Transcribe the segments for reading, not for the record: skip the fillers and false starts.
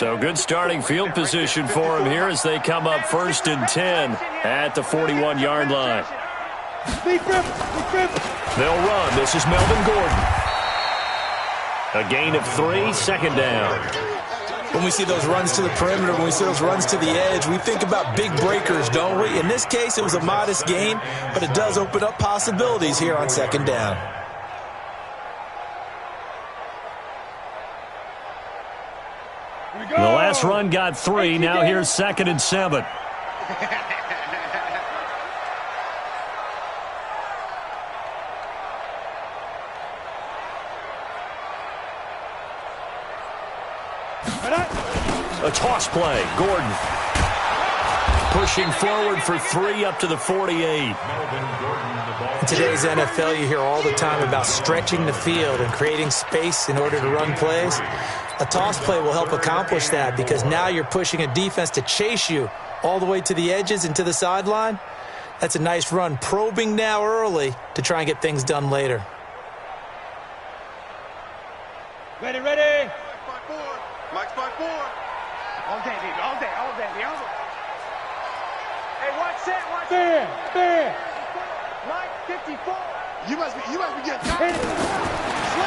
So good starting field position for him here as they come up 1st and 10 at the 41-yard line. They'll run. This is Melvin Gordon. A gain of 3, second down. When we see those runs to the perimeter, when we see those runs to the edge, we think about big breakers, don't we? In this case, it was a modest gain, but it does open up possibilities here on second down. The last run got 3. Now here's 2nd and 7. A toss play. Gordon pushing forward for 3 up to the 48. In today's NFL, you hear all the time about stretching the field and creating space in order to run plays. A toss play will help accomplish that because now you're pushing a defense to chase you all the way to the edges and to the sideline. That's a nice run, probing now early to try and get things done later. Ready, ready. Mike's 5-4. All day, baby, all day, all day, all day. Hey, watch that, watch that. Fair. Mike, 54. You must be getting tired.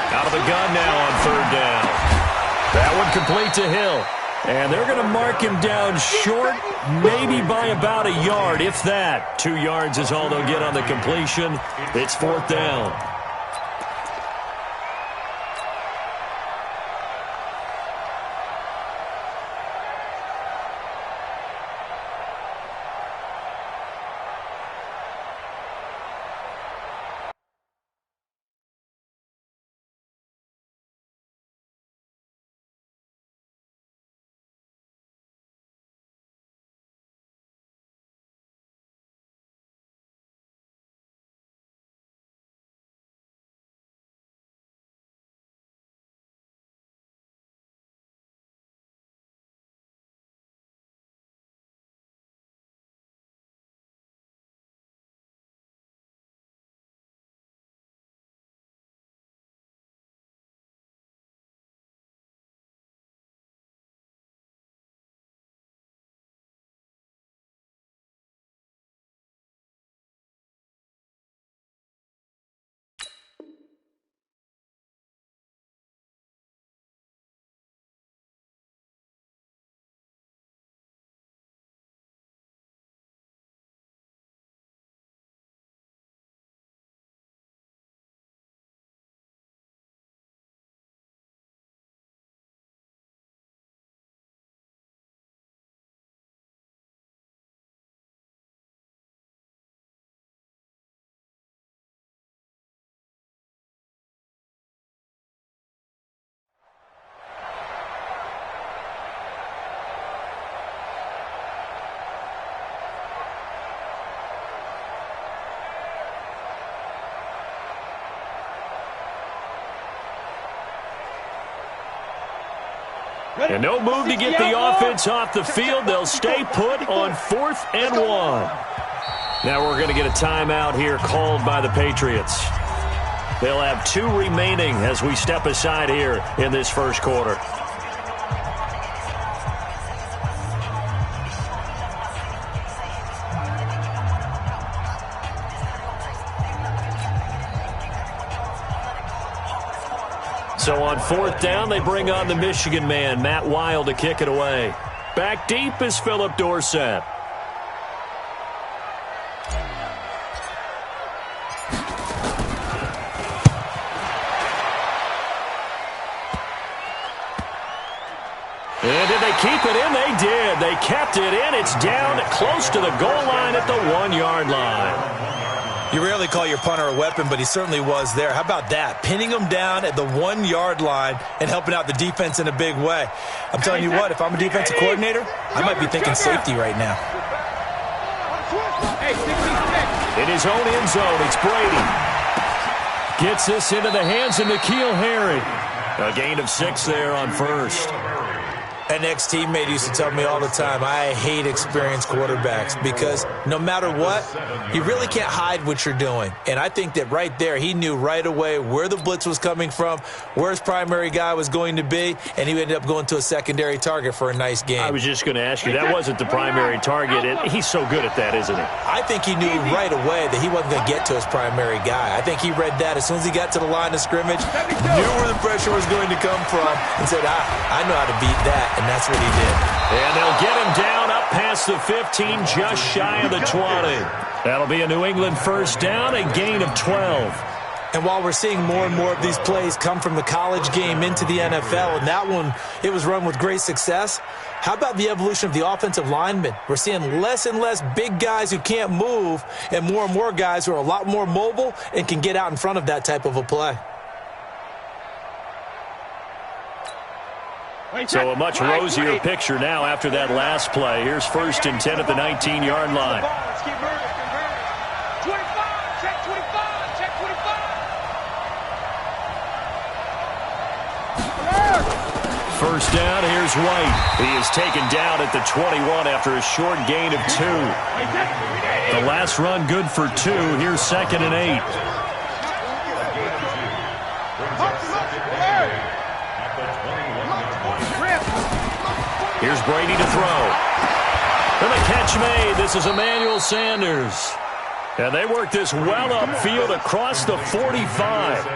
Out of the gun now on 3rd down. That one complete to Hill. And they're going to mark him down short, maybe by about a yard, if that. 2 yards is all they'll get on the completion. It's 4th down. And no move to get the offense off the field. They'll stay put on 4th and 1. Now we're going to get a timeout here called by the Patriots. They'll have 2 remaining as we step aside here in this first quarter. So on 4th down, they bring on the Michigan man, Matt Wild, to kick it away. Back deep is Phillip Dorsett. And did they keep it in? They did. They kept it in. It's down close to the goal line at the 1-yard line. You rarely call your punter a weapon, but he certainly was there. How about that? Pinning him down at the 1-yard line and helping out the defense in a big way. I'm telling you what, if I'm a defensive coordinator, I might be thinking safety right now. In his own end zone, it's Brady. Gets this into the hands of N'Keal Harry. A gain of 6 there on 1st. And an ex-teammate used to tell me all the time, I hate experienced quarterbacks because no matter what, you really can't hide what you're doing. And I think that right there, he knew right away where the blitz was coming from, where his primary guy was going to be, and he ended up going to a secondary target for a nice game. I was just going to ask you, that wasn't the primary target, and he's so good at that, isn't he? I think he knew right away that he wasn't going to get to his primary guy. I think he read that as soon as he got to the line of scrimmage, knew where the pressure was going to come from, and said, I know how to beat that, and that's what he did. And they'll get him down up past the 15, just shy of the 20. That'll be a New England first down, a gain of 12. And while we're seeing more and more of these plays come from the college game into the NFL, and that one, it was run with great success, how about the evolution of the offensive linemen? We're seeing less and less big guys who can't move and more guys who are a lot more mobile and can get out in front of that type of a play. So a much rosier picture now after that last play. Here's 1st and 10 at the 19-yard line. 25, check 25, check 25. First down, here's White. He is taken down at the 21 after a short gain of 2. The last run good for 2. Here's 2nd and 8. Here's Brady to throw. And the catch made. This is Emmanuel Sanders. And they work this well upfield across the 45.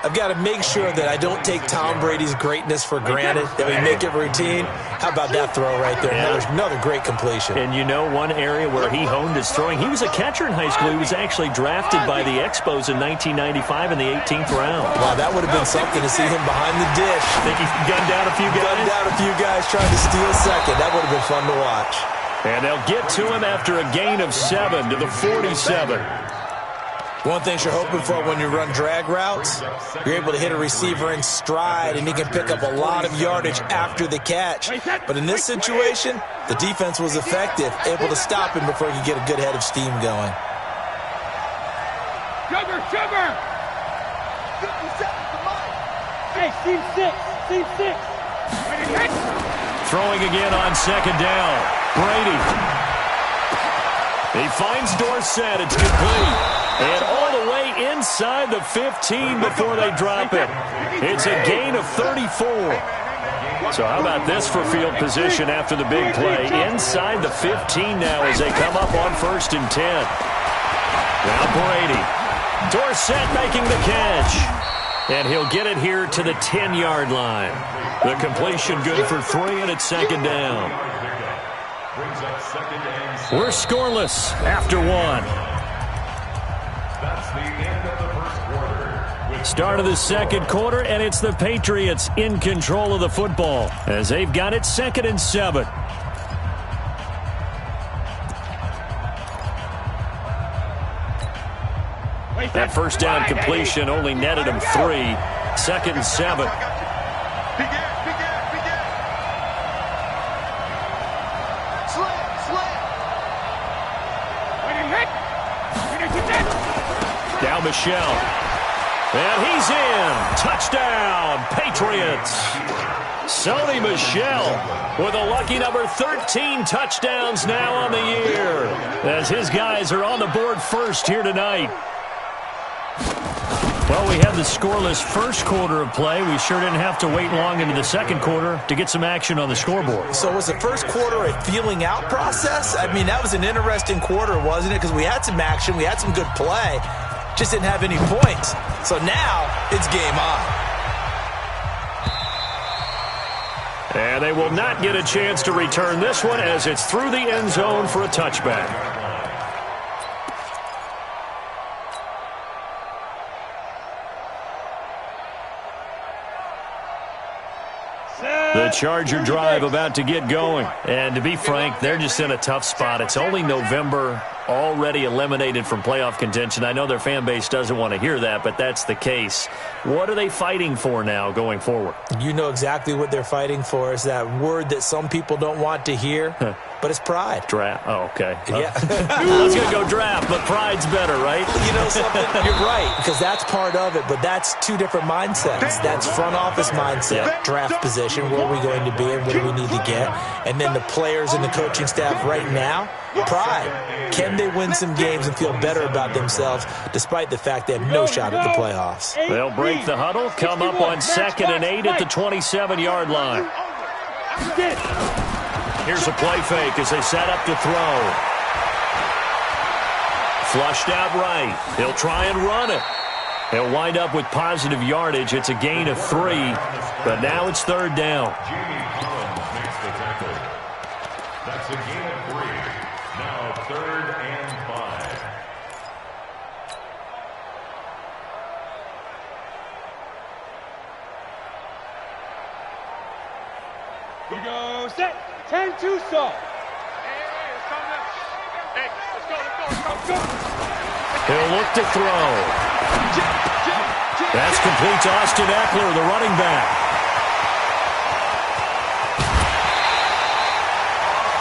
I've got to make sure that I don't take Tom Brady's greatness for granted, that we make it routine. How about that throw right there? Another great completion. And you know one area where he honed his throwing, he was a catcher in high school. He was actually drafted by the Expos in 1995 in the 18th round. Wow, that would have been something to see him behind the dish. Think he gunned down a few guys? Gunned down a few guys trying to steal second. That would have been fun to watch. And they'll get to him after a gain of 7 to the 47. One thing you're hoping for when you run drag routes, you're able to hit a receiver in stride, and he can pick up a lot of yardage after the catch. But in this situation, the defense was effective, able to stop him before he could get a good head of steam going. Sugar! Hey, team 6. Throwing again on 2nd down. Brady. He finds Dorsett. It's complete. And all the way inside the 15 before they drop it. It's a gain of 34. So how about this for field position after the big play? Inside the 15 now as they come up on 1st and 10. Now Brady. Dorsett making the catch. And he'll get it here to the 10-yard line. The completion good for 3, and it's 2nd down. We're scoreless after 1. Start of the 2nd quarter, and it's the Patriots in control of the football as they've got it 2nd and 7. That first down completion only netted him 3. 2nd and 7. Down Michelle. And he's in. Touchdown, Patriots. Sony Michel with a lucky number 13 touchdowns now on the year as his guys are on the board first here tonight. Well, we had the scoreless first quarter of play. We sure didn't have to wait long into the 2nd quarter to get some action on the scoreboard. So was the first quarter a feeling out process? I mean, that was an interesting quarter, wasn't it? Because we had some action, we had some good play, just didn't have any points. So now it's game on. And they will not get a chance to return this one as it's through the end zone for a touchback. The Charger drive about to get going. And to be frank, they're just in a tough spot. It's only November. already eliminated from playoff contention. I know their fan base doesn't want to hear that, but that's the case. What are they fighting for now going forward? You know exactly what they're fighting for. Is that word that some people don't want to hear, but it's pride. Draft. Oh, okay. Yeah. I was going to go draft, but pride's better, right? You know something? You're right, because that's part of it, but that's two different mindsets. That's front office mindset, draft position, where are we going to be and what do we need to get? And then the players and the coaching staff right now, pride. Can they win some games and feel better about themselves despite the fact they have no shot at the playoffs? They'll break the huddle, come up on 2nd and 8 at the 27-yard line. Here's a play fake as they set up to throw. Flushed out right. He'll try and run it. He'll wind up with positive yardage. It's a gain of 3, but now it's 3rd down. That's a gain of 3. Now 3rd and 5. We go set. 10-2 stop. Hey, let's go. He'll look to throw. That's complete to Austin Eckler, the running back.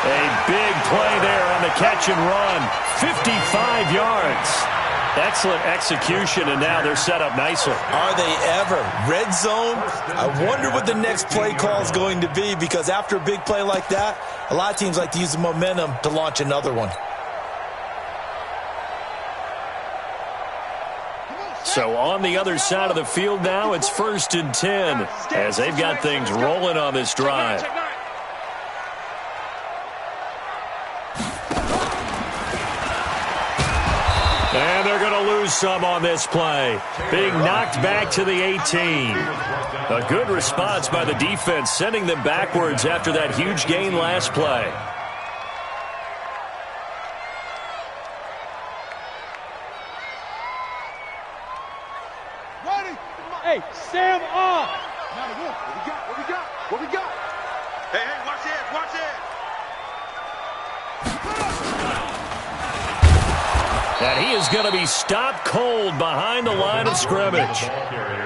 A big play there on the catch and run. 55 yards. Excellent execution, and now they're set up nicely. Are they ever? Red zone? I wonder what the next play call is going to be, because after a big play like that, a lot of teams like to use the momentum to launch another one. So on the other side of the field now, it's 1st and 10 as they've got things rolling on this drive. And they're going to lose some on this play. Being knocked back to the 18. A good response by the defense, sending them backwards after that huge gain last play. Ready? Hey, Sam off. What we got? Hey, watch it. And he is going to be stopped cold behind the line of scrimmage.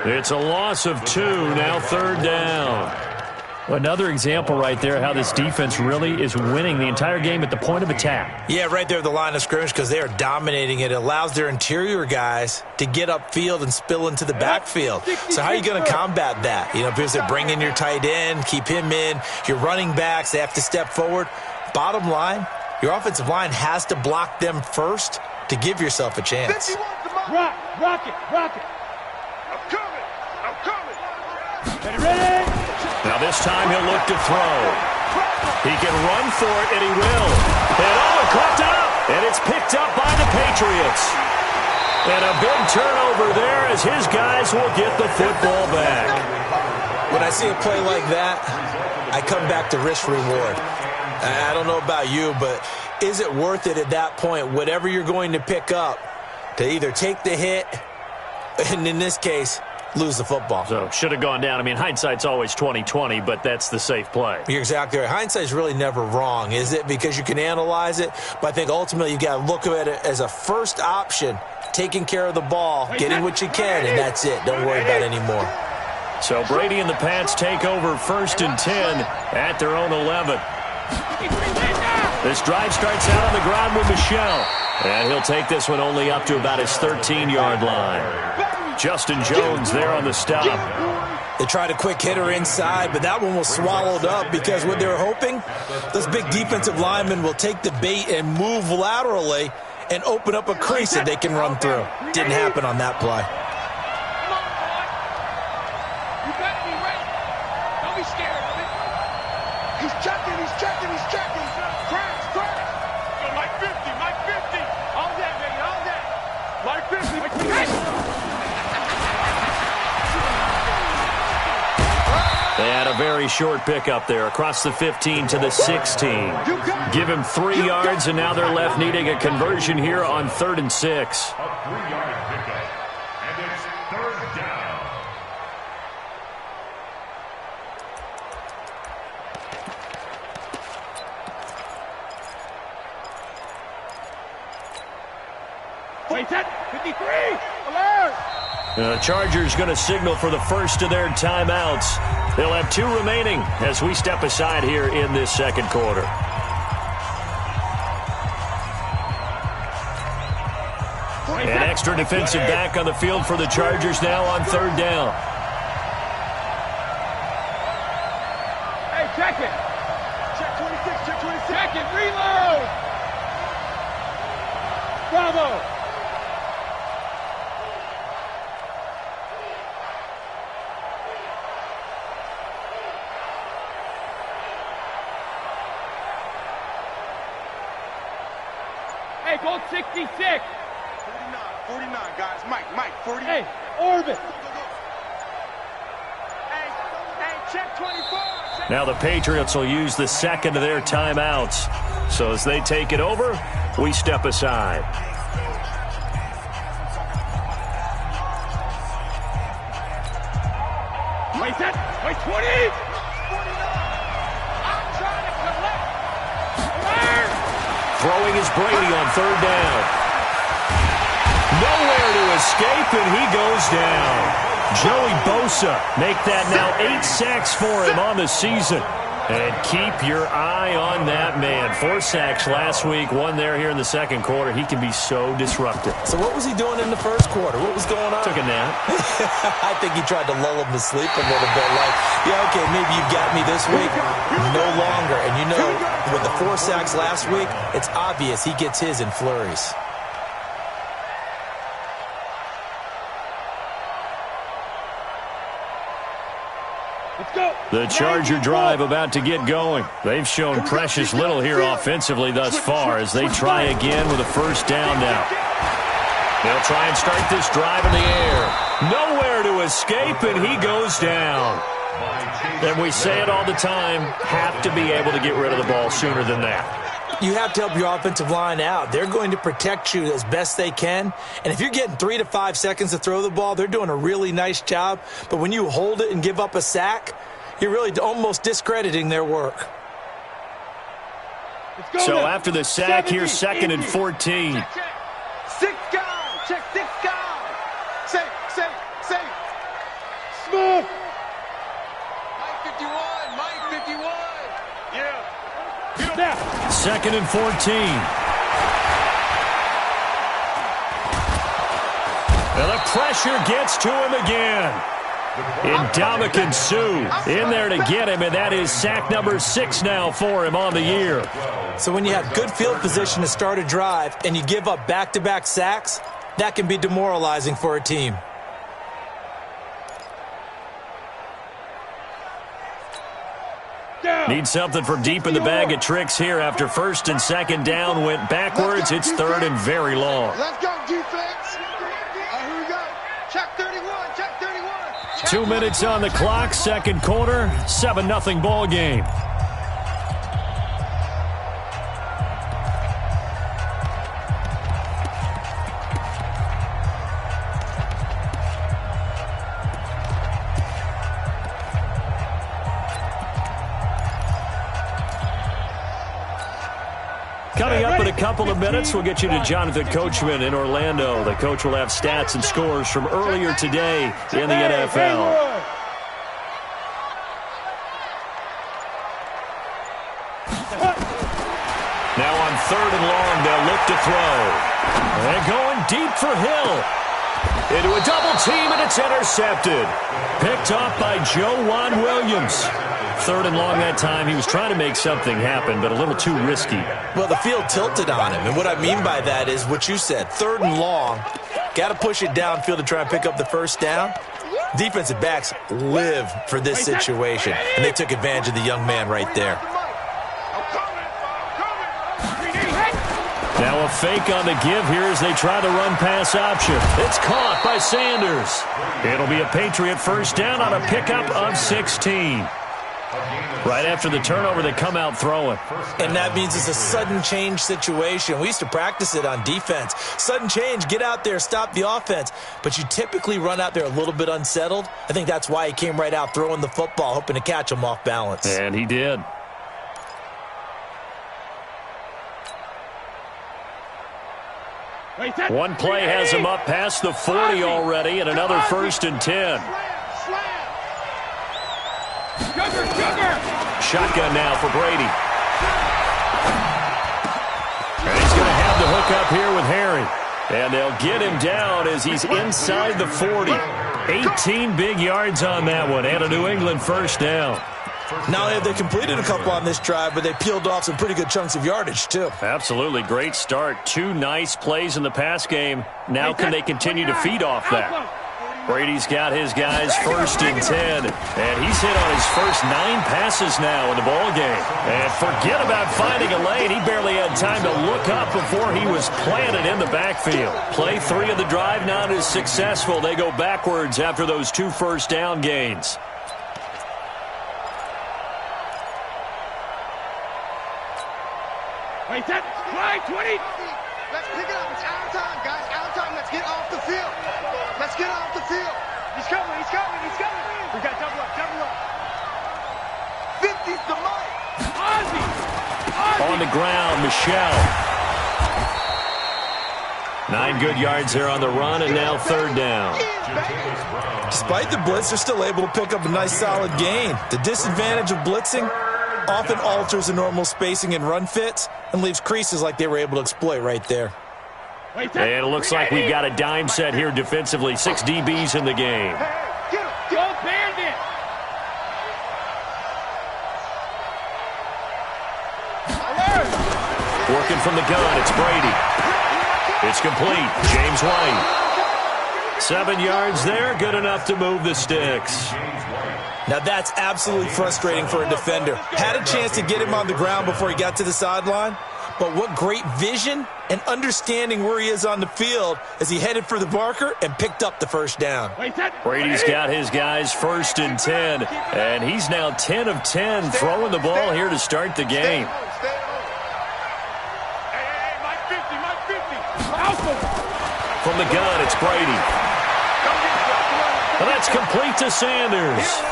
It's a loss of 2, now 3rd down. Another example right there how this defense really is winning the entire game at the point of attack. Yeah, right there at the line of scrimmage, because they are dominating it. It allows their interior guys to get upfield and spill into the backfield. So how are you going to combat that? You know, because they bring in your tight end, keep him in. Your running backs, they have to step forward. Bottom line, your offensive line has to block them first to give yourself a chance. Rock it. I'm coming. Ready? Now this time he'll look to throw. He can run for it, and he will. And caught up, and it's picked up by the Patriots. And a big turnover there as his guys will get the football back. When I see a play like that, I come back to risk reward. I don't know about you, but is it worth it at that point, whatever you're going to pick up, to either take the hit, and in this case, lose the football? So should have gone down. I mean, hindsight's always 20/20, but that's the safe play. You're exactly right. Hindsight's really never wrong, is it? Because you can analyze it, but I think ultimately you got to look at it as a first option, taking care of the ball, getting what you can, and that's it. Don't worry about it anymore. So Brady and the Pats take over 1st and 10 at their own 11. This drive starts out on the ground with Michel, and he'll take this one only up to about his 13-yard line. Justin Jones there on the stop. They tried a quick hitter inside, but that one was swallowed up because what they were hoping, those big defensive linemen will take the bait and move laterally and open up a crease that they can run through. Didn't happen on that play. You better be ready. Don't be scared of it. He's checking. Crash. Yo, Mike 50. All that, baby, all that. Mike 50. They had a very short pickup there across the 15 to the 16. Give him 3 yards, and now they're left needing a conversion here on 3rd and 6. A 3-yard pickup, and it's 3rd down. Wait, set. 53. Alert. The Chargers going to signal for the first of their timeouts. They'll have 2 remaining as we step aside here in this second quarter. An extra defensive back on the field for the Chargers now on 3rd down. Hey, check it. Check 26, check 26. Check it, reload. Bravo. Hey, go 66. 49, guys. Mike, 40. Hey, orbit. Hey, check 24. Now the Patriots will use the second of their timeouts. So as they take it over, we step aside. Wait, set. Wait, 20. 49. I'm trying to collect. Alert. Throwing is Brady on 3rd down. Nowhere to escape, and he goes down. Joey Bosa make that now 8 sacks for him on the season. And keep your eye on that man. 4 sacks last week, 1 there here in the second quarter. He can be so disruptive. So what was he doing in the first quarter? What was going on? Took a nap. I think he tried to lull him to sleep a little bit. Like, yeah, okay, maybe you got me this week. No longer. And you know, with the 4 sacks last week, it's obvious he gets his in flurries. The Charger drive about to get going. They've shown precious little here offensively thus far as they try again with a 1st down now. They'll try and start this drive in the air. Nowhere to escape, and he goes down. And we say it all the time, have to be able to get rid of the ball sooner than that. You have to help your offensive line out. They're going to protect you as best they can. And if you're getting 3 to 5 seconds to throw the ball, they're doing a really nice job. But when you hold it and give up a sack, you're really almost discrediting their work. So after the sack, here's 2nd and 14. Check. 6 guys. Check 6 guys. Safe. Smooth. Mike 51. Yeah. Now. 2nd and 14. And the pressure gets to him again. Ndamukong Suh in there to get him, and that is sack number 6 now for him on the year. So when you have good field position to start a drive and you give up back-to-back sacks, that can be demoralizing for a team. Need something from deep in the bag of tricks here after 1st and 2nd down went backwards. It's 3rd and very long. Let's go, defense. Here we go. Check 31. 2 minutes on the clock, second quarter, 7-0 ball game. Coming up in a couple of minutes, we'll get you to Jonathan Coachman in Orlando. The coach will have stats and scores from earlier today in the NFL. Now on 3rd and long, they'll look to throw. And going deep for Hill. Into a double team, and it's intercepted. Picked off by Joejuan Williams. 3rd and long that time. He was trying to make something happen, but a little too risky. Well, the field tilted on him, and what I mean by that is what you said. 3rd and long, got to push it downfield to try and pick up the 1st down. Defensive backs live for this situation, and they took advantage of the young man right there. Now a fake on the give here as they try the run-pass option. It's caught by Sanders. It'll be a Patriot 1st down on a pickup of 16. Right after the turnover, they come out throwing. And that means it's a sudden change situation. We used to practice it on defense. Sudden change, get out there, stop the offense. But you typically run out there a little bit unsettled. I think that's why he came right out throwing the football, hoping to catch him off balance. And he did. One play has him up past the 40 already, and another 1st and 10. Shotgun now for Brady. And he's going to have the hook up here with Harry. And they'll get him down as he's inside the 40. 18 big yards on that one, and a New England 1st down. Not only have they completed a couple on this drive, but they peeled off some pretty good chunks of yardage, too. Absolutely. Great start. 2 nice plays in the pass game. Now can they continue to feed off that? Brady's got his guys 1st and 10, and he's hit on his first 9 passes now in the ball game. And forget about finding a lane. He barely had time to look up before he was planted in the backfield. Play 3 of the drive not as successful. They go backwards after those 2 first down gains. Wait, that fly 20. Let's pick it up. It's our time, guys. Our time. Let's get off the field. Let's get off the field. He's coming. He's coming. He's coming. We got double up. Double up. 50's the mic. Ozzy. On the ground, Michelle. 9 good yards there on the run, and now 3rd down. Despite the blitz, they're still able to pick up a nice solid gain. The disadvantage of blitzing often alters the normal spacing and run fits and leaves creases like they were able to exploit right there. And it looks like we've got a dime set here defensively. 6 DBs in the game. Go Bandit. Working from the gun, it's Brady. It's complete. James White. 7 yards there, good enough to move the sticks. Now that's absolutely frustrating for a defender. Had a chance to get him on the ground before he got to the sideline, but what great vision and understanding where he is on the field as he headed for the marker and picked up the 1st down. Brady's got his guys 1st and 10, and he's now 10 of 10 throwing the ball here to start the game. From the gun, it's Brady. And that's complete to Sanders.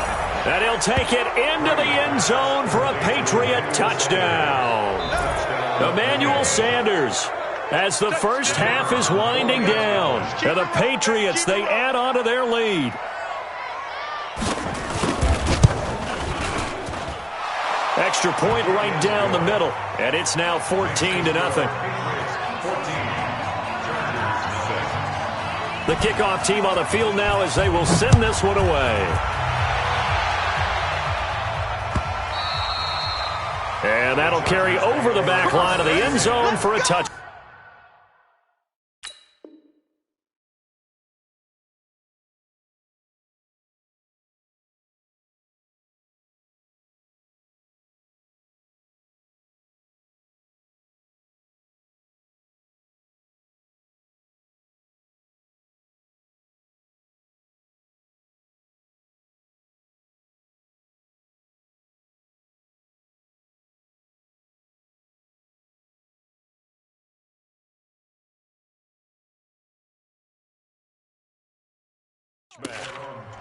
And he'll take it into the end zone for a Patriot touchdown. Emmanuel Sanders, as the first half is winding down. And the Patriots, they add on to their lead. Extra point right down the middle. And it's now 14-0. The kickoff team on the field now as they will send this one away. And that'll carry over the back line of the end zone for a touchdown. From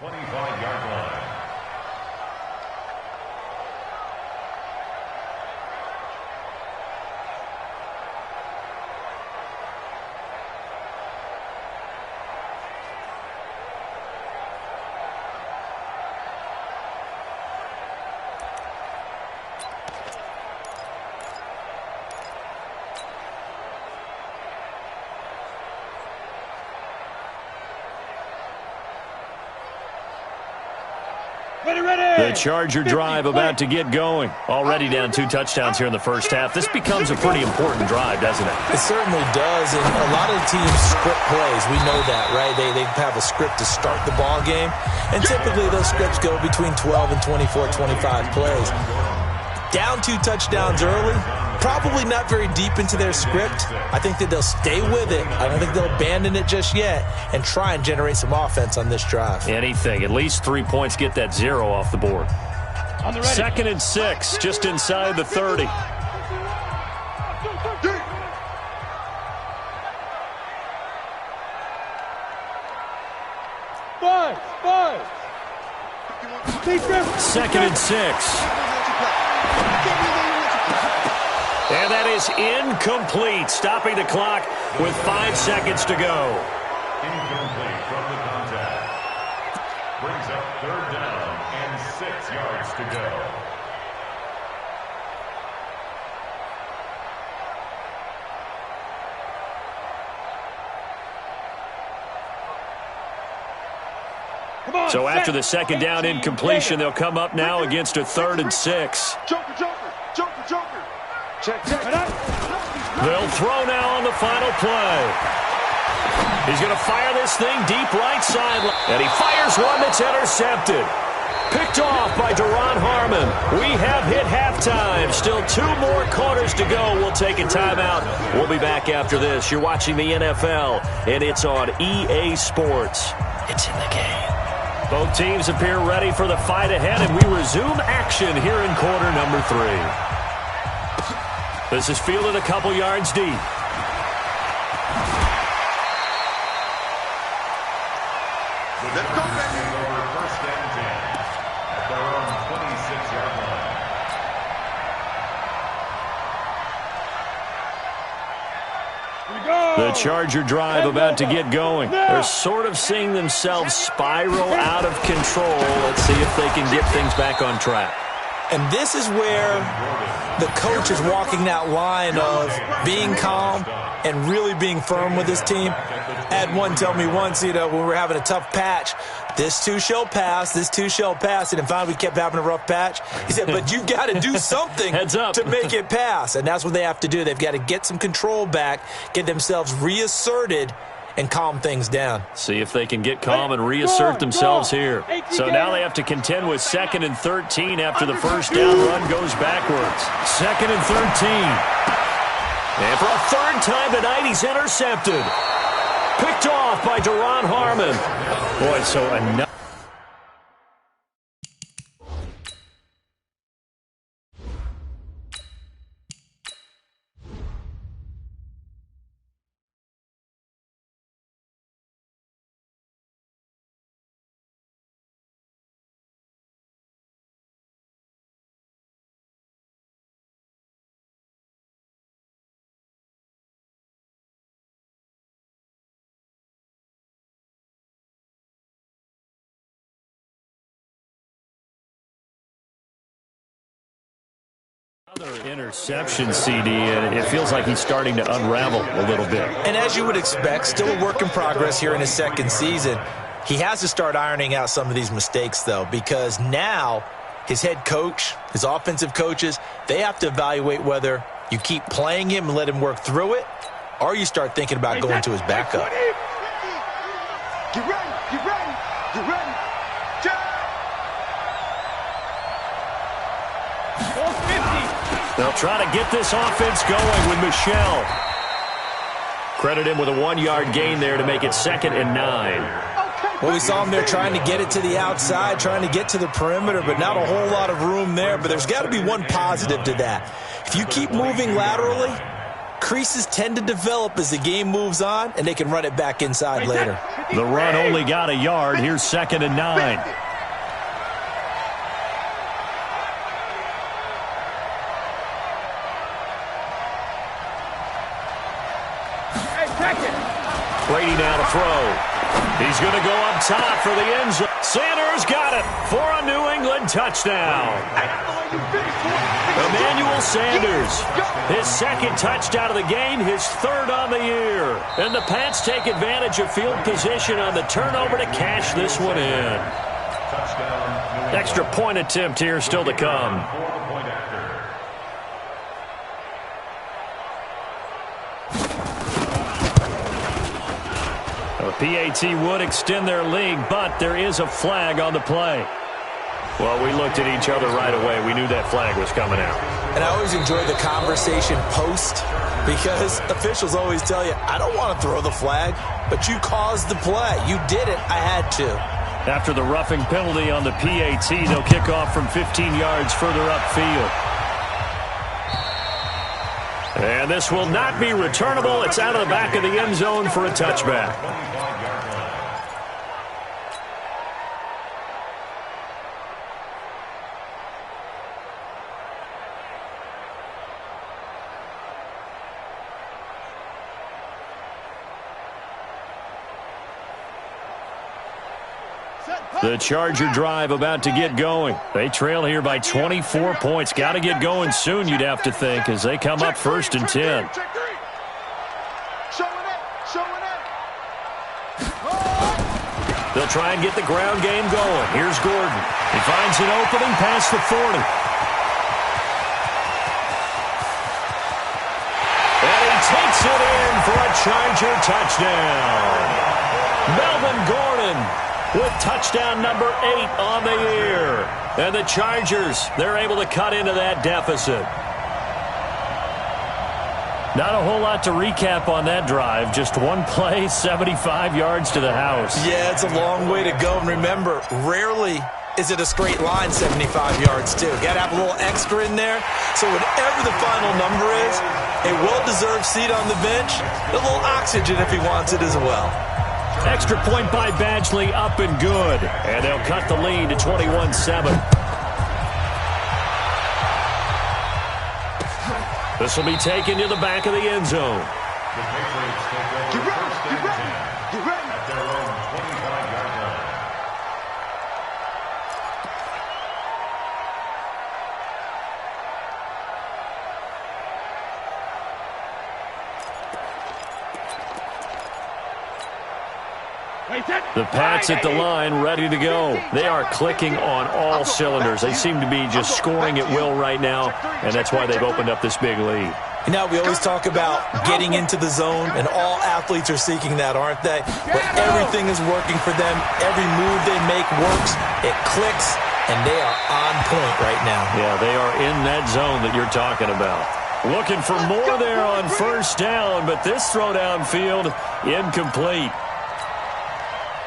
25-yard line. The Charger drive about to get going. Already down 2 touchdowns here in the first half. This becomes a pretty important drive, doesn't it? It certainly does, and a lot of the teams script plays. We know that, right? They have a script to start the ball game, and typically those scripts go between 12 and 24, 25 plays. Down 2 touchdowns early, probably not very deep into their script. I think that they'll stay with it. I don't think they'll abandon it just yet and try and generate some offense on this drive. Anything. At least 3 points, get that 0 off the board. 2nd and 6, just inside the 30. Second and 6. And that that is incomplete, stopping the clock with 5 seconds to go. Incomplete from the contact. Brings up 3rd down and 6 yards to go. So after the 2nd down incompletion, they'll come up now against a 3rd and 6. Joker. Check. They'll throw now on the final play. He's going to fire this thing deep right side. And he fires one that's intercepted. Picked off by Duron Harmon. We have hit halftime. Still 2 more quarters to go. We'll take a timeout. We'll be back after this. You're watching the NFL, and it's on EA Sports. It's in the game. Both teams appear ready for the fight ahead, and we resume action here in quarter number 3. This is fielded a couple yards deep. Let's go, baby. Over 1st and 10 at their own 26-yard line. The Charger drive about to get going. They're sort of seeing themselves spiral out of control. Let's see if they can get things back on track. And this is where the coach is walking that line of being calm and really being firm with his team. I had one tell me once, when we were having a tough patch, this too shall pass, this too shall pass. And finally we kept having a rough patch. He said, but you've got to do something to make it pass. And that's what they have to do. They've got to get some control back, get themselves reasserted, and calm things down. See if they can get calm and reassert themselves here. So now they have to contend with 2nd and 13 after the 1st down run goes backwards. 2nd and 13. And for a 3rd time tonight, he's intercepted. Picked off by Duron Harmon. Boy, so enough. Another interception, CD, and it feels like he's starting to unravel a little bit. And as you would expect, still a work in progress here in his 2nd season. He has to start ironing out some of these mistakes, though, because now his head coach, his offensive coaches, they have to evaluate whether you keep playing him and let him work through it, or you start thinking about going to his backup. Get ready. They'll try to get this offense going with Michelle. Credit him with a 1-yard gain there to make it 2nd and 9. Well, we saw him there trying to get it to the outside, trying to get to the perimeter, but not a whole lot of room there. But there's got to be one positive to that. If you keep moving laterally, creases tend to develop as the game moves on, and they can run it back inside later. The run only got a yard. Here's 2nd and 9. Brady now to throw. He's going to go up top for the end zone. Sanders got it for a New England touchdown. Emmanuel Sanders, his 2nd touchdown of the game, his 3rd on the year. And the Pats take advantage of field position on the turnover to cash this one in. Extra point attempt here still to come. PAT would extend their lead, but there is a flag on the play. Well, we looked at each other right away. We knew that flag was coming out. And I always enjoy the conversation post because officials always tell you, I don't want to throw the flag, but you caused the play. You did it. I had to. After the roughing penalty on the PAT, they'll kick off from 15 yards further upfield. And this will not be returnable. It's out of the back of the end zone for a touchback. The Charger drive about to get going. They trail here by 24 points. Got to get going soon, you'd have to think, as they come up 1st and 10. They'll try and get the ground game going. Here's Gordon. He finds an opening past the 40. And he takes it in for a Charger touchdown. Melvin Gordon with touchdown number 8 on the year. And the Chargers, they're able to cut into that deficit. Not a whole lot to recap on that drive. Just one play, 75 yards to the house. Yeah, it's a long way to go. And remember, rarely is it a straight line 75 yards, too. Got to have a little extra in there. So whatever the final number is, a well-deserved seat on the bench, a little oxygen if he wants it as well. Extra point by Badgley, up and good. And they'll cut the lead to 21-7. This will be taken to the back of the end zone. The Patriots take over first and 10 at their own 25-yard line. The Pats at the line, ready to go. They are clicking on all cylinders. They seem to be just scoring at will right now, and that's why they've opened up this big lead. You know, we always talk about getting into the zone, and all athletes are seeking that, aren't they? But everything is working for them. Every move they make works. It clicks, and they are on point right now. Yeah, they are in that zone that you're talking about. Looking for more there on first down, but this throw downfield incomplete.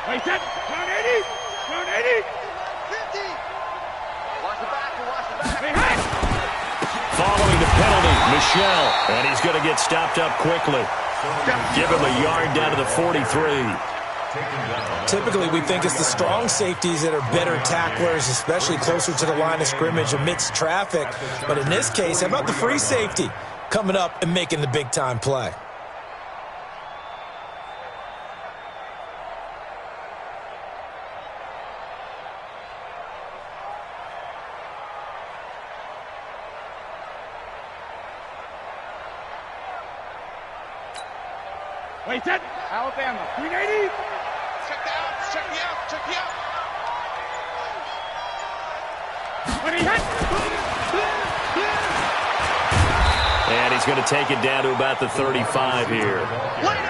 Wait, that. Round 80. Round 80. 50. Watch the back. Following the penalty, Michelle, and he's going to get stopped up quickly. Give him a yard down to the 43. Typically, we think it's the strong safeties that are better tacklers, especially closer to the line of scrimmage amidst traffic. But in this case, how about the free safety coming up and making the big-time play? Wait, that. Alabama. 380. Check the outs. Check the outs. Check the outs. When he hit. And he's going to take it down to about the 35 here.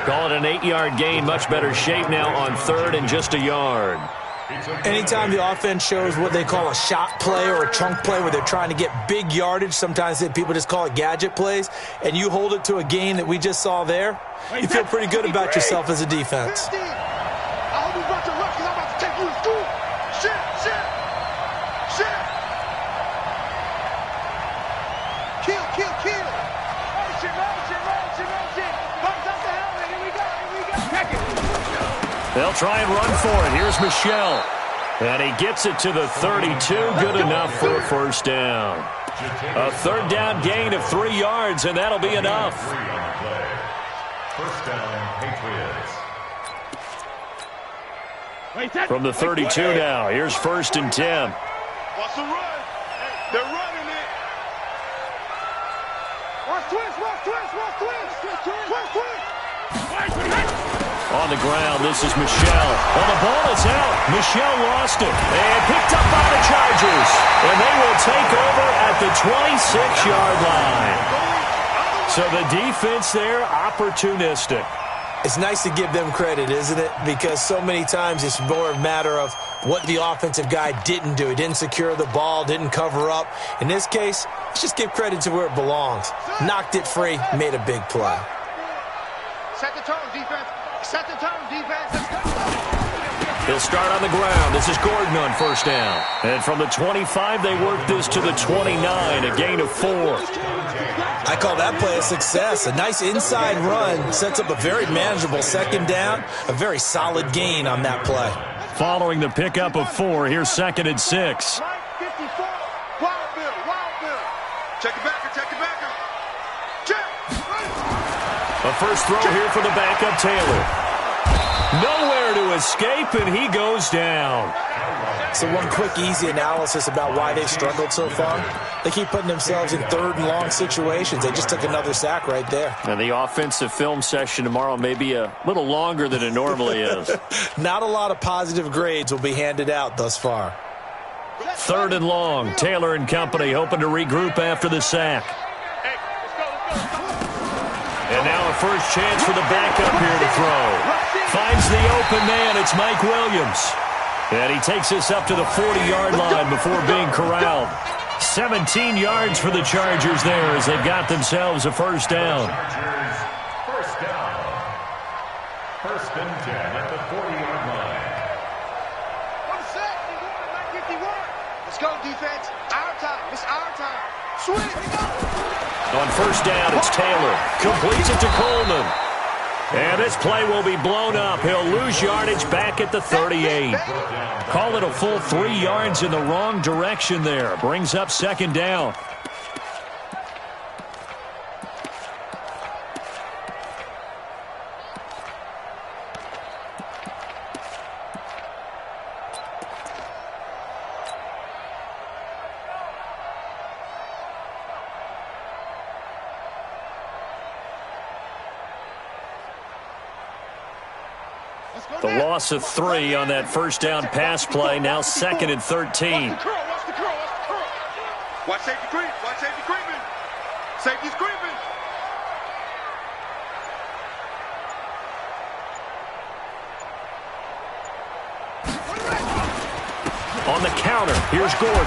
Call it an 8-yard gain. Much better shape now on 3rd and just a yard. Anytime the offense shows what they call a shot play or a chunk play where they're trying to get big yardage, sometimes people just call it gadget plays, and you hold it to a gain that we just saw there, you feel pretty good about yourself as a defense. 50. I hope you brought your luck because I'm about to take you to school. Shit. Kill. Motion. Buttons up the helmet. Here we go. Check it. They'll try and run for it. Here's Michelle. And he gets it to the 32. Good enough for a first down. A 3rd down gain of 3 yards, and that'll be enough. First down, Patriots. Wait, that. From the 32 now, here's 1st and 10. Watch the run. They're running it. Watch twist. On the ground, this is Michelle. Well, the ball is out. Michelle lost it. And picked up by the Chargers. And they will take over at the 26-yard line. So the defense there, opportunistic. It's nice to give them credit, isn't it? Because so many times it's more a matter of what the offensive guy didn't do. He didn't secure the ball, didn't cover up. In this case, let's just give credit to where it belongs. Knocked it free, made a big play. Set the tone, defense. He'll start on the ground. This is Gordon on first down. And from the 25, they work this to the 29, a gain of 4. I call that play a success. A nice inside run sets up a very manageable 2nd down. A very solid gain on that play. Following the pickup of 4, here's 2nd and 6. Wild Bill. Check it back. A first throw here for the backup, Taylor. Nowhere to escape, and he goes down. So one quick, easy analysis about why they've struggled so far. They keep putting themselves in third and long situations. They just took another sack right there. And the offensive film session tomorrow may be a little longer than it normally is. Not a lot of positive grades will be handed out thus far. Third and long. Taylor and company hoping to regroup after the sack. And now a first chance for the backup here to throw. Finds the open man. It's Mike Williams. And he takes this up to the 40-yard line before being corralled. 17 yards for the Chargers there as they've got themselves a first down. First down. First and 10 at the 40-yard line. One set. 51. Let's go, defense. Our time. It's our time. Swing. On first down, it's Taylor. Completes it to Coleman. And this play will be blown up. He'll lose yardage back at the 38. Call it a full 3 yards in the wrong direction there. Brings up second down. The loss of 3 on that first down pass play. Now second and 13. Watch safety creep. Watch safety creeping. Safety's creeping. On the counter, here's Gordon.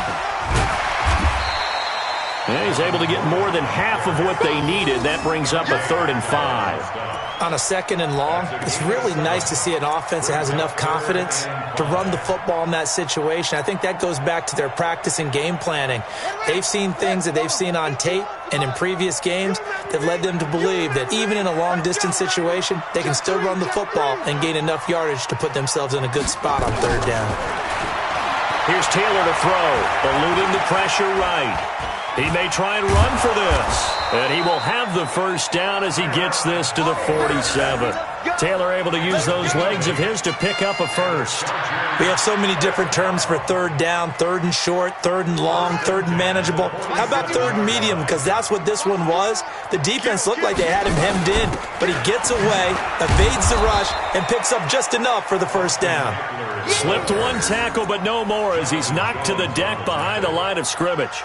And he's able to get more than half of what they needed. That brings up a 3rd and 5. On a second and long, it's really nice to see an offense that has enough confidence to run the football in that situation. I think that goes back to their practice and game planning. They've seen things that they've seen on tape and in previous games that led them to believe that even in a long-distance situation, they can still run the football and gain enough yardage to put themselves in a good spot on third down. Here's Taylor to throw, eluding the pressure right. He may try and run for this, and he will have the first down as he gets this to the 47. Taylor able to use those legs of his to pick up a first. We have so many different terms for third down, third and short, third and long, third and manageable. How about third and medium? Because that's what this one was. The defense looked like they had him hemmed in, but he gets away, evades the rush, and picks up just enough for the first down. Slipped one tackle, but no more as he's knocked to the deck behind the line of scrimmage.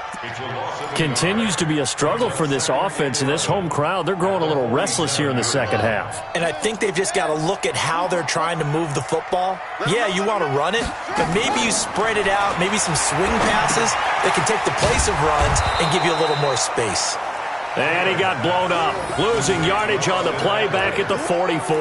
Continues to be a struggle for this offense and this home crowd. They're growing a little restless here in the second half. And I think they've just got to look at how they're trying to move the football. Yeah, you want to run it, but maybe you spread it out, maybe some swing passes that can take the place of runs and give you a little more space. And he got blown up, losing yardage on the play back at the 44.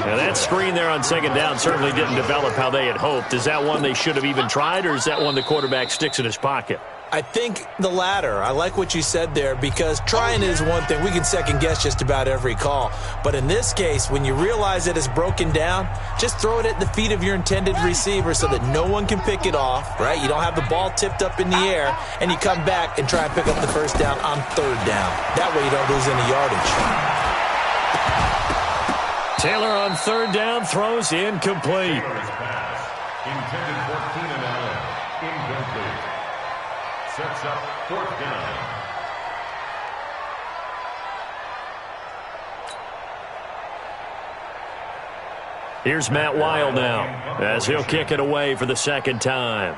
Now that screen there on second down certainly didn't develop how they had hoped. Is that one they should have even tried, or is that one the quarterback sticks in his pocket? I think the latter. I like what you said there, because trying is one thing. We can second guess just about every call. But in this case, when you realize that it's broken down, just throw it at the feet of your intended receiver so that no one can pick it off, right? You don't have the ball tipped up in the air, and you come back and try and pick up the first down on third down. That way you don't lose any yardage. Taylor on third down throws incomplete. Intended for Keenan Allen. Incomplete. Sets up fourth down. Here's Matt Weil now as he'll kick it away for the second time.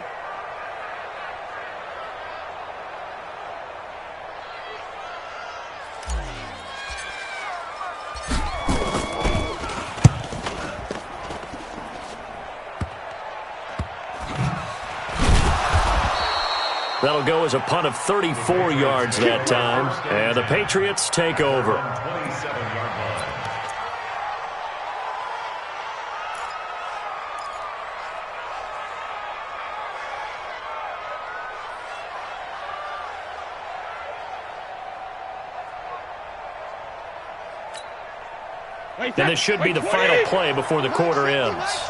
That'll go as a punt of 34 yards that time, and the Patriots take over. 27-yard line. And this should be the final play before the quarter ends.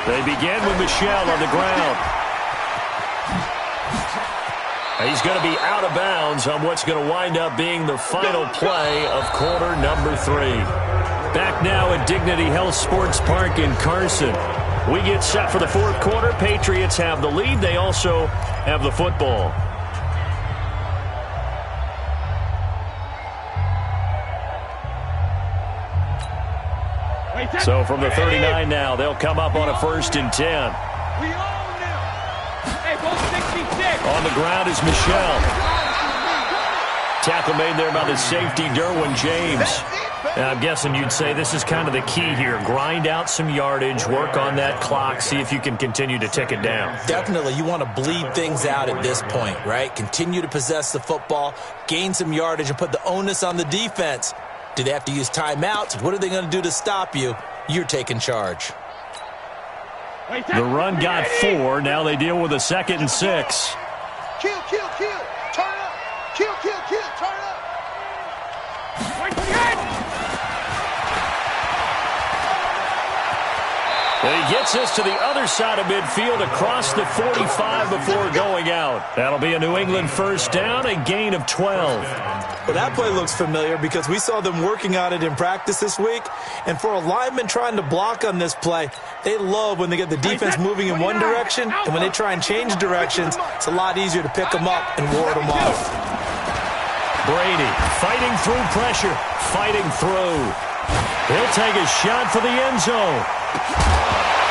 They begin with Michel on the ground. He's going to be out of bounds on what's going to wind up being the final play of quarter number 3. Back now at Dignity Health Sports Park in Carson. We get set for the fourth quarter. Patriots have the lead. They also have the football. So from the 39 now, they'll come up on a 1st and 10. We own them. Hey, go 66. On the ground is Michelle. Tackle made there by the safety, Derwin James. And I'm guessing you'd say this is kind of the key here. Grind out some yardage, work on that clock, see if you can continue to tick it down. Definitely. You want to bleed things out at this point, right? Continue to possess the football, gain some yardage, and put the onus on the defense. Do they have to use timeouts? What are they going to do to stop you? You're taking charge. The run got 4. Now they deal with a 2nd and 6. Kill, kill, kill. Turn up. Kill, kill, kill. Turn up. And he gets us to the other side of midfield across the 45 before going out. That'll be a New England 1st down, a gain of 12. Well, that play looks familiar because we saw them working on it in practice this week. And for a lineman trying to block on this play, they love when they get the defense moving in one direction. And when they try and change directions, it's a lot easier to pick them up and ward them off. Brady fighting through pressure, fighting through. He'll take a shot for the end zone.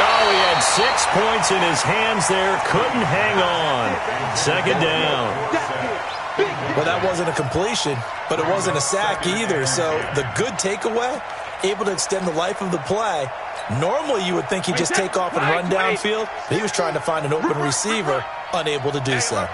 Oh, he had 6 points in his hands there. Couldn't hang on. 2nd down. Well, that wasn't a completion, but it wasn't a sack either. So the good takeaway, able to extend the life of the play. Normally you would think he'd just take off and run downfield. But he was trying to find an open receiver, unable to do so.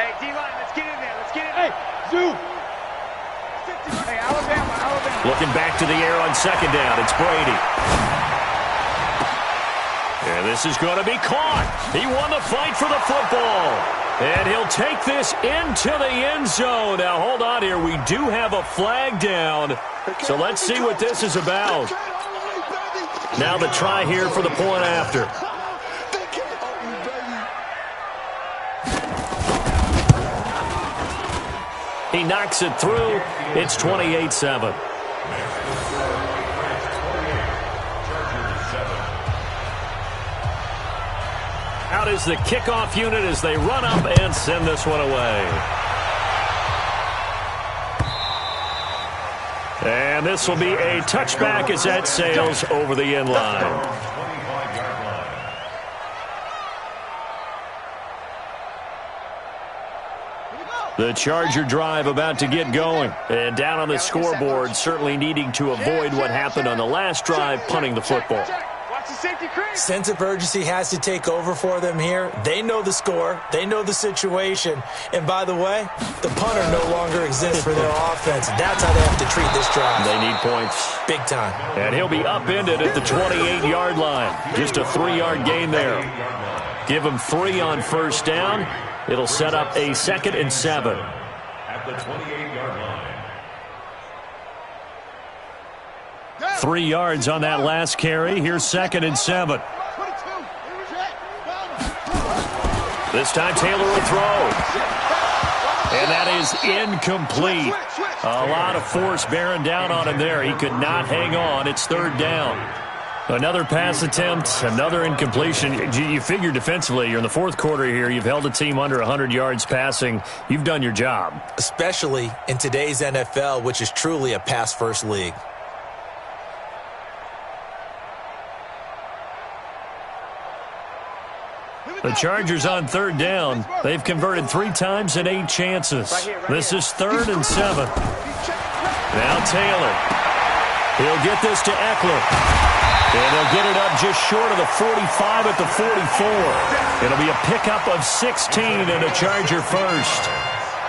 Hey, D-line, let's get in there. Let's get in there. Hey, Zoo. Hey, Alabama. Looking back to the air on 2nd down. It's Brady. And this is going to be caught. He won the fight for the football. And he'll take this into the end zone. Now, hold on here. We do have a flag down. So let's see what this is about. Now the try here for the point after. He knocks it through. It's 28-7. Out is the kickoff unit as they run up and send this one away. And this will be a touchback as that sails over the end line. The Charger drive about to get going. And down on the scoreboard, certainly needing to avoid what happened on the last drive, punting the football. Sense of urgency has to take over for them here. They know the score. They know the situation. And by the way, the punter no longer exists for their offense. That's how they have to treat this drive. They need points. Big time. And he'll be upended at the 28-yard line. Just a 3-yard gain there. Give him 3 on 1st down. It'll set up a 2nd and 7. At the 28-yard line. 3 yards on that last carry. Here's 2nd and 7. This time Taylor will throw. And that is incomplete. A lot of force bearing down on him there. He could not hang on. It's 3rd down. Another pass attempt, another incompletion. You figure defensively, you're in the 4th quarter here. You've held a team under 100 yards passing. You've done your job. Especially in today's NFL, which is truly a pass-first league. The Chargers on 3rd down. They've converted 3 times in 8 chances. This is 3rd and 7. Now Taylor. He'll get this to Eckler. And they'll get it up just short of the 45 at the 44. It'll be a pickup of 16 and a Charger 1st.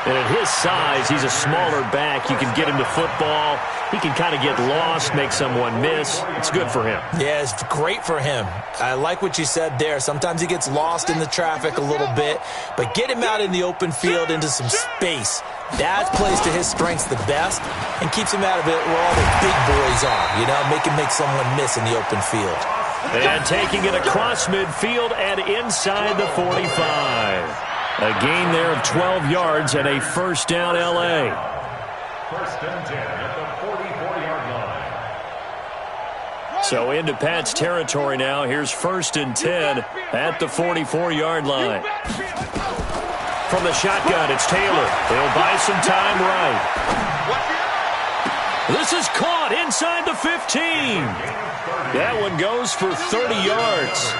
And at his size, he's a smaller back. You can get him to football. He can kind of get lost, make someone miss. It's good for him. Yeah, it's great for him. I like what you said there. Sometimes he gets lost in the traffic a little bit, but get him out in the open field into some space. That plays to his strengths the best and keeps him out of it where all the big boys are, you know, make someone miss in the open field. And taking it across midfield and inside the 45. A gain there of 12 yards and a first down L.A. First and 10 at the 44-yard line. So into Pat's territory now. Here's first and 10 at the 44-yard line. From the shotgun, it's Taylor. He'll buy some time right. This is caught inside the 15. That one goes for 30 yards.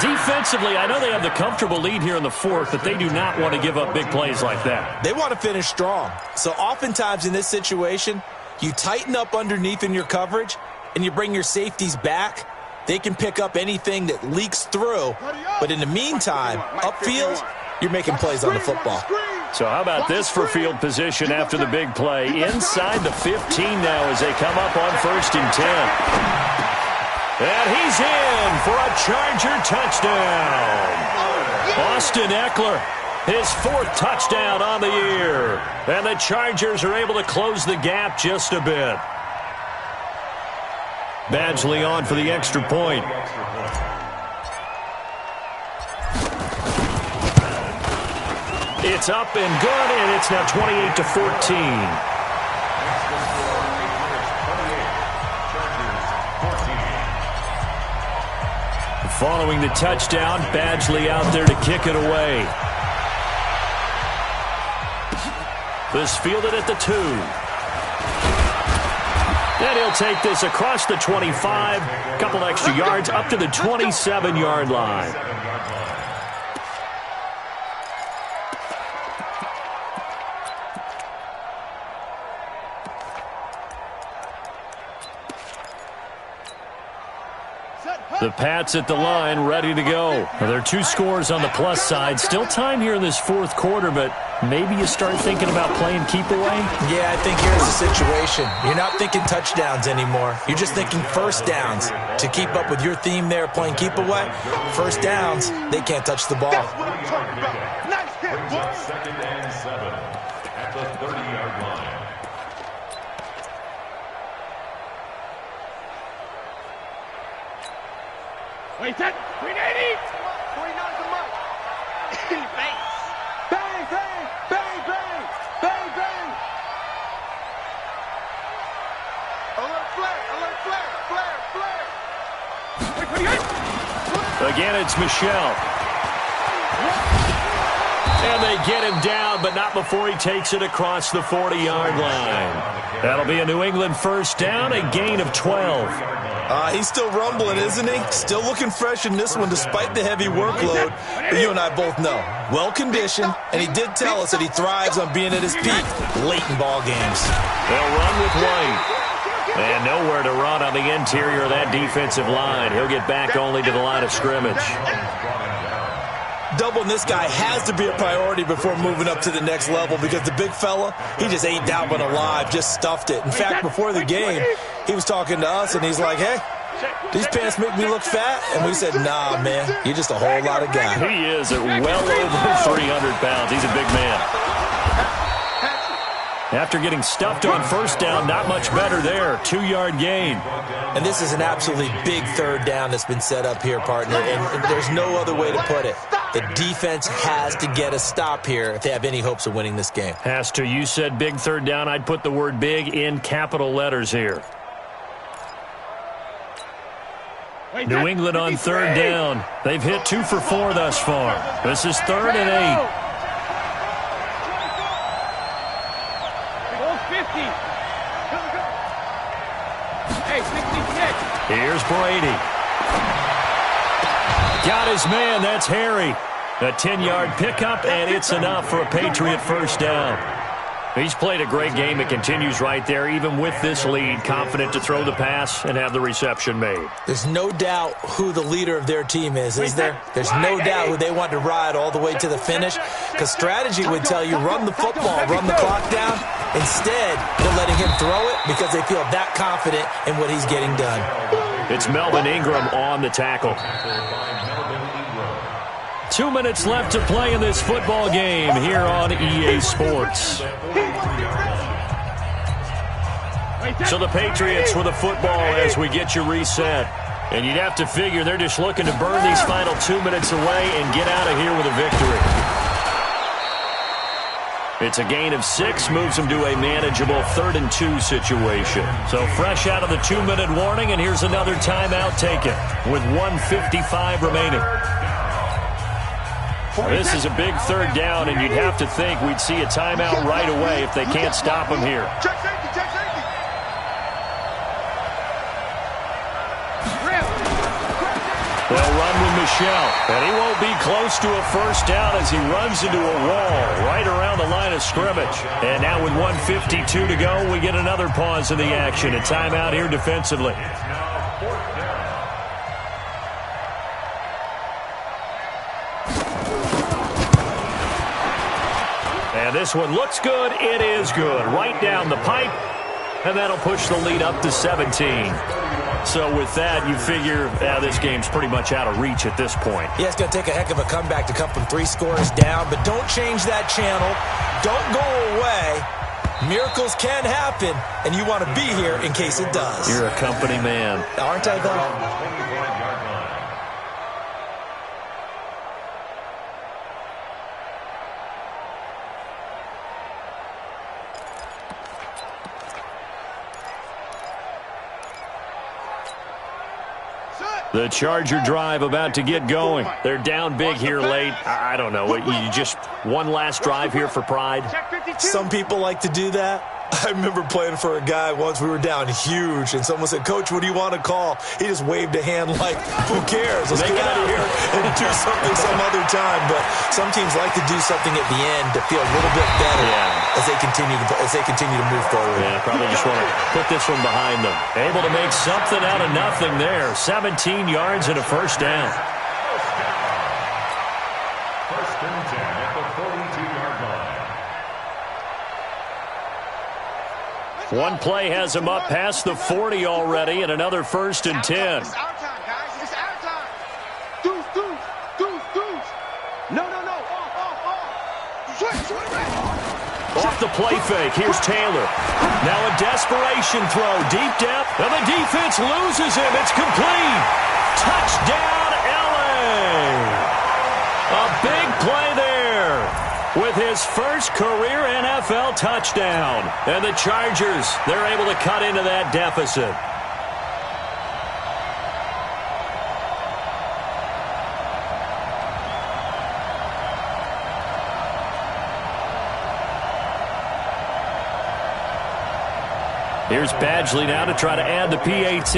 Defensively, I know they have the comfortable lead here in the fourth, but they do not want to give up big plays like that. They want to finish strong. So oftentimes in this situation, you tighten up underneath in your coverage, and you bring your safeties back. They can pick up anything that leaks through. But in the meantime, upfield, you're making plays on the football. So how about this for field position after the big play? Inside the 15 now as they come up on first and 10. And he's in for a Charger touchdown. Austin Eckler, his fourth touchdown on the year. And the Chargers are able to close the gap just a bit. Badgley on for the extra point. It's up and good, and it's now 28-14. Following the touchdown, Badgley out there to kick it away. This fielded at the 2. And he'll take this across the 25, couple extra yards up to the 27-yard line. The Pats at the line, ready to go. Well, there are 2 scores on the plus side. Still time here in this fourth quarter, but maybe you start thinking about playing keep away? Yeah, I think here's the situation. You're not thinking touchdowns anymore. You're just thinking first downs. To keep up with your theme there, playing keep away, first downs, they can't touch the ball. That's what I'm talking about. Nice hit, boy. Second and 7 at the 30-yard line. Wait, that 380. 49 to Mike. Bang, bang, bang, bang, bang, bang, bang. Alert flare. Again, it's Michelle. And they get him down, but not before he takes it across the 40-yard line. That'll be a New England first down, a gain of 12. He's still rumbling, isn't he? Still looking fresh in this one despite the heavy workload. But you and I both know. Well-conditioned, and he did tell us that he thrives on being at his peak late in ball games. They'll run with White. And nowhere to run on the interior of that defensive line. He'll get back only to the line of scrimmage. Doubling this guy has to be a priority before moving up to the next level because the big fella, he just ain't that one alive, just stuffed it. In fact, before the game, he was talking to us, and he's like, hey, these pants make me look fat? And we said, nah, man, you're just a whole lot of guy. He is at well over 300 pounds. He's a big man. After getting stuffed on first down, not much better there. 2-yard gain. And this is an absolutely big third down that's been set up here, partner, and there's no other way to put it. The defense has to get a stop here if they have any hopes of winning this game. Has to. You said big third down. I'd put the word big in capital letters here. New England on third down. They've hit 2 for 4 thus far. This is 3rd and 8. Here's Brady. Got his man. That's Harry. A 10-yard pickup, and it's enough for a Patriot first down. He's played a great game. It continues right there, even with this lead, confident to throw the pass and have the reception made. There's no doubt who the leader of their team is there? There's no doubt who they want to ride all the way to the finish, because strategy would tell you run the football, run the clock down. Instead, they're letting him throw it because they feel that confident in what he's getting done. It's Melvin Ingram on the tackle. 2 minutes left to play in this football game here on EA Sports. So the Patriots with the football as we get you reset. And you'd have to figure they're just looking to burn these final 2 minutes away and get out of here with a victory. It's a gain of 6, moves them to a manageable 3rd and 2 situation. So fresh out of the 2-minute warning, and here's another timeout taken with 1:55 remaining. This is a big 3rd down, and you'd have to think we'd see a timeout right away if they can't stop him here. Check safety, check safety. They'll run with Michelle, and he won't be close to a 1st down as he runs into a wall right around the line of scrimmage. And now with 1:52 to go, we get another pause in the action. A timeout here defensively. And this one looks good. It is good. Right down the pipe, and that'll push the lead up to 17. So with that, you figure this game's pretty much out of reach at this point. Yeah, it's going to take a heck of a comeback to come from 3 scores down, but don't change that channel. Don't go away. Miracles can happen, and you want to be here in case it does. You're a company man. Aren't I, though? The Charger drive about to get going. They're down big here late. I don't know. You just one last drive here for pride? Some people like to do that. I remember playing for a guy once. We were down huge, and someone said, "Coach, what do you want to call?" He just waved a hand like, "Who cares? Let's get out of here and do something some other time." But some teams like to do something at the end to feel a little bit better as they continue to move forward. Yeah, probably just want to put this one behind them. Able to make something out of nothing there. 17 yards and a 1st down. First and 10 at the 42-yard line. One play has him up past the 40 already, and another 1st and 10. It's our time, guys. It's our time. Deuce, deuce, deuce, deuce. No. Off. Switch. Off the play fake, here's Taylor. Now a desperation throw, deep depth, and the defense loses him. It's complete. Touchdown, LA. A big play there with his first career NFL touchdown. And the Chargers, they're able to cut into that deficit. Here's Badgley now to try to add the PAT.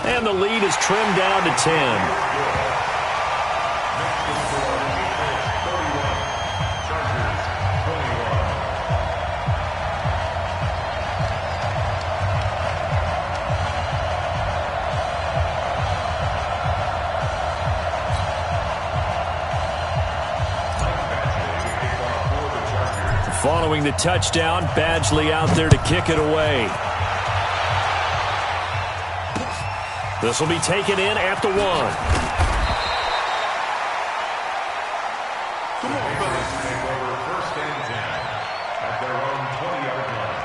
And the lead is trimmed down to 10. Following the touchdown, Badgley out there to kick it away. This will be taken in at the 1. First and 10 at their own 20-yard line.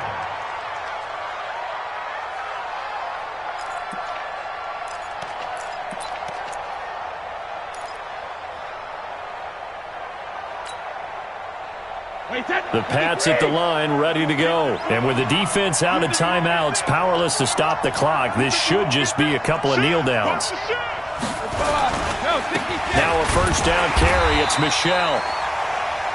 The Pats at the line, ready to go. And with the defense out of timeouts, powerless to stop the clock, this should just be a couple of kneel downs. Now a 1st down carry. It's Michelle.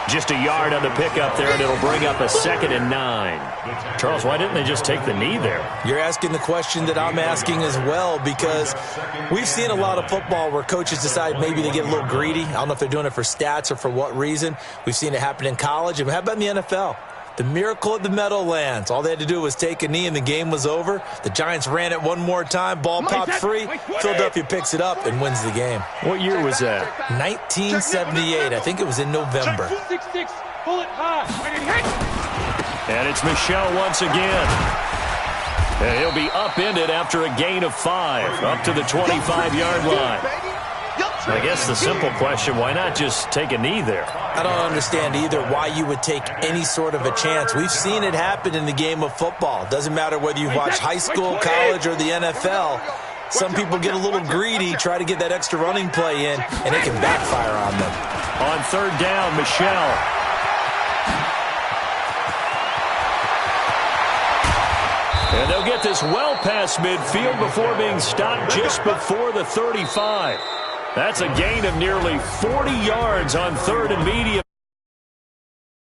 Just a yard on the pickup there, and it'll bring up a 2nd and 9. Charles, why didn't they just take the knee there? You're asking the question that I'm asking as well, because we've seen a lot of football where coaches decide maybe they get a little greedy. I don't know if they're doing it for stats or for what reason. We've seen it happen in college. And how about in the NFL? The miracle of the Meadowlands. All they had to do was take a knee and the game was over. The Giants ran it one more time. Ball popped free. Philadelphia picks it up and wins the game. What year was that? 1978. I think it was in November. 6-6, pull it high. And it's Michel once again. And he'll be upended after a gain of 5, up to the 25-yard line. I guess the simple question, why not just take a knee there? I don't understand either why you would take any sort of a chance. We've seen it happen in the game of football. Doesn't matter whether you watch high school, college, or the NFL. Some people get a little greedy, try to get that extra running play in, and it can backfire on them. On 3rd down, Michel. And they'll get this well past midfield before being stopped just before the 35. That's a gain of nearly 40 yards on 3rd and medium.